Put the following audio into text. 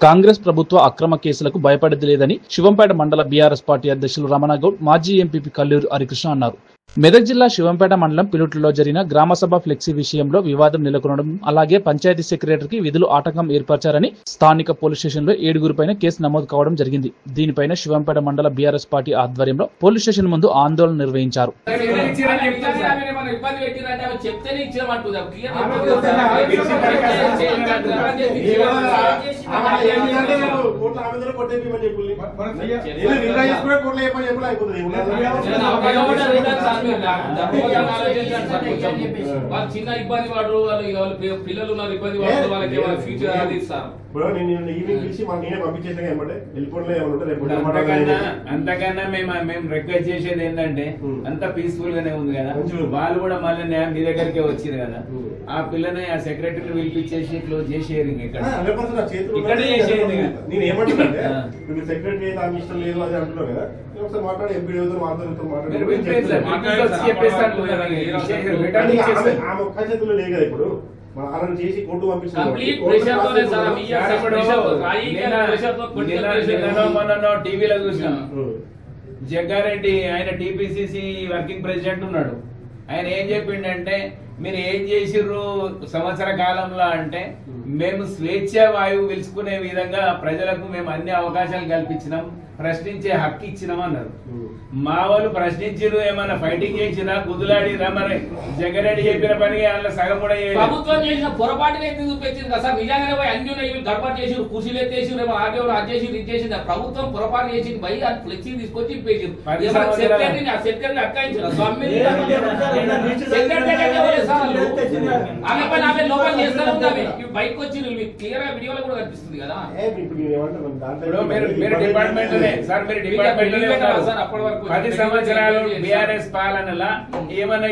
కాంగ్రెస్ ప్రభుత్వ అక్రమ కేసులకు భయపడేది లేదని శివంపేట మండల బీఆర్ఎస్ పార్టీ అధ్యక్షులు రమణగౌడ్, మాజీ ఎంపీపీ కల్లూరు హరికృష్ణ అన్నారు. మెదక్ జిల్లా శివంపేట మండలం పిలుట్లలో జరిగిన గ్రామసభ ఫ్లెక్సీ విషయంలో వివాదం నెలకొనడం, అలాగే పంచాయతీ సెక్రటరీకి విధులు ఆటంకం ఏర్పరిచారని స్థానిక పోలీస్ స్టేషన్లో 7గురిపైన కేసు నమోదు కావడం జరిగింది. దీనిపైన శివంపేట మండల బీఆర్ఎస్ పార్టీ ఆధ్వర్యంలో పోలీస్ స్టేషన్ ముందు ఆందోళన నిర్వహించారు. చిన్న ఇబ్బంది వాడు పిల్లలు ఉన్నారు, ఇబ్బంది వాడు వాళ్ళకి ఫ్యూచర్ అది ఇస్తారు. అంతకన్నా మేము రిక్వెస్ట్ చేసేది ఏంటంటే అంత పీస్ఫుల్ గానే ఉంది కదా, వాళ్ళు కూడా మళ్ళీ మీ దగ్గరికే వచ్చింది కదా, ఆ పిల్లని ఆ సెక్రటరీని పిలిపించేసి క్లోజ్ చేసేది. ఇక్కడ చేసేది సెక్రటరీ ఇష్టం లేదు అది అంటున్నావు కదా, ఒకసారి మాట్లాడి ఎంపీ ఆమె ఒక్క చేతుల్లో లేదు కదా. ఇప్పుడు అలా చేసి కోర్టు టీవీలో చూసినాం. జగ్గారెడ్డి ఆయన టీపీసీసీ వర్కింగ్ ప్రెసిడెంట్ ఉన్నాడు. ఆయన ఏం చెప్పిండంటే, మీరు ఏం చేసిర్రు సంవత్సర కాలంలో అంటే, మేము స్వేచ్ఛ వాయువు పిలుచుకునే విధంగా ప్రజలకు మేము అన్ని అవకాశాలు కల్పించినాం, ప్రశ్నించే హక్కు ఇచ్చినాం అన్నారు. మా వాళ్ళు ప్రశ్నించారు, ఏమన్నా ఫైటింగ్ చేసినా కుదులాడిరా? మరి జగరెడ్డి చెప్పిన పనికి అందులో సగం కూడా ప్రభుత్వం చేసిన పొరపాటునే చూపించారు కదా సార్. నిజంగానే పోయి అన్ని గడపడి చేసారు, కుర్చీలు ఎత్తేసారు, ఏమో ఆగేవారు అది చేసి ఇది చేసింది. ప్రభుత్వం పొరపాటు చేసింది, పోయి అది ఫ్లెక్సీ తీసుకొచ్చి ఇప్పేసారు. సెక్రటరీ అక్కాయించారు ఆమె పని ఆమె లోపల చేస్తారు. బయటకు వచ్చి క్లియర్ గా వీడియోలో కూడా కనిపిస్తుంది కదా. మీరు డిపార్ట్మెంట్ సార్, మీరు డిపార్ట్మెంట్ 10 సంవత్సరాలు బీఆర్ఎస్ పాలనలా ఏమన్నా